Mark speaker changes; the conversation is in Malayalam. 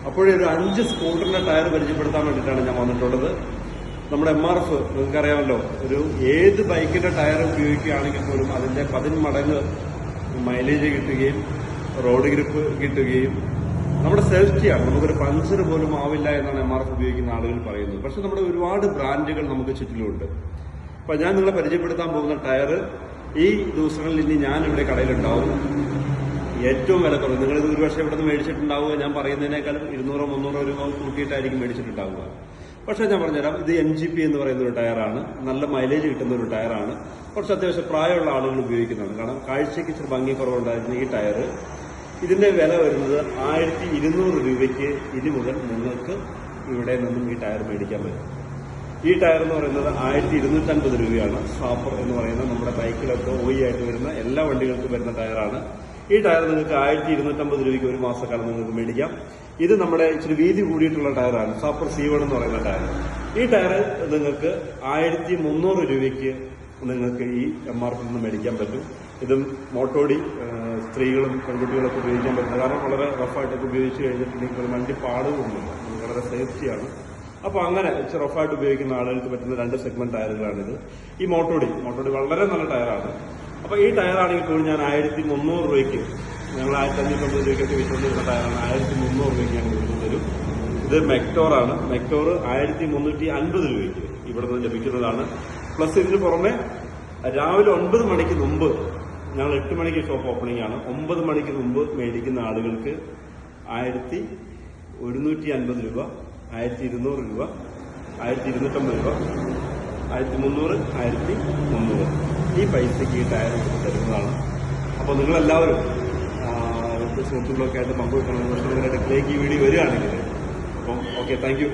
Speaker 1: അപ്പോഴൊരു 5 സ്കൂട്ടറിന്റെ ടയർ പരിചയപ്പെടുത്താൻ വേണ്ടിയിട്ടാണ് ഞാൻ വന്നിട്ടുള്ളത്. നമ്മുടെ MRF നിങ്ങൾക്കറിയാമല്ലോ, ഒരു ഏത് ബൈക്കിന്റെ ടയർ ഉപയോഗിക്കുകയാണെങ്കിൽ പോലും അതിന്റെ 10 മടങ്ങ് മൈലേജ് കിട്ടുകയും റോഡ് ഗ്രിപ്പ് കിട്ടുകയും നമ്മുടെ സേഫ്റ്റിയാണ്. നമുക്കൊരു പഞ്ചർ പോലും ആവില്ല എന്നാണ് MRF ഉപയോഗിക്കുന്ന ആളുകൾ പറയുന്നത്. പക്ഷെ നമ്മുടെ ഒരുപാട് ബ്രാൻഡുകൾ നമുക്ക് ചുറ്റിലുമുണ്ട്. അപ്പൊ ഞാൻ നിങ്ങളെ പരിചയപ്പെടുത്താൻ പോകുന്ന ടയർ ഈ ദിവസങ്ങളിൽ ഇനി ഞാൻ ഇവിടെ കടയിലുണ്ടാവും. ഏറ്റവും വില കുറവ്. നിങ്ങളിത് ഒരുപക്ഷെ ഇവിടെ നിന്ന് മേടിച്ചിട്ടുണ്ടാവുക ഞാൻ പറയുന്നതിനേക്കാളും 200-300 രൂപ കൂട്ടിയിട്ടായിരിക്കും മേടിച്ചിട്ടുണ്ടാവുക. പക്ഷെ ഞാൻ പറഞ്ഞുതരാം, ഇത് MGP എന്ന് പറയുന്ന ഒരു ടയറാണ്. നല്ല മൈലേജ് കിട്ടുന്ന ഒരു ടയറാണ്. കുറച്ച് അത്യാവശ്യം പ്രായമുള്ള ആളുകൾ ഉപയോഗിക്കുന്നതാണ്. കാരണം കാഴ്ചയ്ക്ക് ഇച്ചിരി ഭംഗി കുറവുണ്ടായിരുന്ന ഈ ടയർ, ഇതിന്റെ വില വരുന്നത് 1200 രൂപയ്ക്ക് ഇനി മുതൽ നിങ്ങൾക്ക് ഇവിടെ നിന്നും ഈ ടയർ മേടിക്കാൻ പറ്റും. ഈ ടയർ എന്ന് പറയുന്നത് 1250 രൂപയാണ്. സാപ്പർ എന്ന് പറയുന്ന നമ്മുടെ ബൈക്കിലൊക്കെ ആയിട്ട് വരുന്ന എല്ലാ വണ്ടികൾക്കും വരുന്ന ടയറാണ്. ഈ ടയർ നിങ്ങൾക്ക് 1250 രൂപയ്ക്ക് ഒരു മാസക്കാലം നിങ്ങൾക്ക് മേടിക്കാം. ഇത് നമ്മുടെ ഇച്ചിരി വീതി കൂടിയിട്ടുള്ള ടയറാണ്, സാപ്പർ C1 എന്ന് പറയുന്ന ടയർ. ഈ ടയർ നിങ്ങൾക്ക് 1300 രൂപയ്ക്ക് നിങ്ങൾക്ക് ഈ MRF നിന്ന് മേടിക്കാൻ പറ്റും. ഇതും മോട്ടോടി സ്ത്രീകളും പെൺകുട്ടികളൊക്കെ ഉപയോഗിക്കാൻ പറ്റുന്നത്. കാരണം വളരെ റഫായിട്ടൊക്കെ ഉപയോഗിച്ച് കഴിഞ്ഞിട്ടുണ്ടെങ്കിൽ വണ്ടി പാടുകൊന്നുമില്ല, വളരെ സേഫ്റ്റിയാണ്. അപ്പൊ അങ്ങനെ റഫായിട്ട് ഉപയോഗിക്കുന്ന ആളുകൾക്ക് പറ്റുന്ന 2 സെഗ്മെന്റ് ടയറുകളാണിത്. ഈ മോട്ടോടി വളരെ നല്ല ടയറാണ്. അപ്പൊ ഈ ടയറാണെങ്കിൽ പോലും ഞാൻ 1300 രൂപയ്ക്ക്, ഞങ്ങൾ 1550 രൂപയ്ക്കൊക്കെ വിറ്റുകൊണ്ടിരുന്ന ടയറാണ്. 1300 രൂപയ്ക്ക് ഞാൻ കൊടുക്കുന്നത്. ഇത് മെക്ടോറാണ്. മെക്ടോർ 1350 രൂപയ്ക്ക് ഇവിടെ നിന്ന് ലഭിക്കുന്നതാണ്. പ്ലസ് ഇതിന് പുറമെ രാവിലെ 9 മണിക്ക് മുമ്പ്, ഞങ്ങൾ 8 മണിക്ക് ഷോപ്പ് ഓപ്പണിംഗ് ആണ്, 9 മണിക്ക് മുമ്പ് മേടിക്കുന്ന ആളുകൾക്ക് 1150 രൂപ, 1200 രൂപ, 1250 രൂപ, 1300, 1300 ഈ പൈസയ്ക്ക് ഈ ടയർ തരുന്നതാണ്. അപ്പോൾ നിങ്ങളെല്ലാവരും സുഹൃത്തുക്കളൊക്കെ ആയിട്ട് പങ്കുവെക്കണം. നിങ്ങളുടെ അടുക്കിലേക്ക് ഈ വീഡിയോ വരികയാണെങ്കിൽ അപ്പം ഓക്കെ, താങ്ക് യു.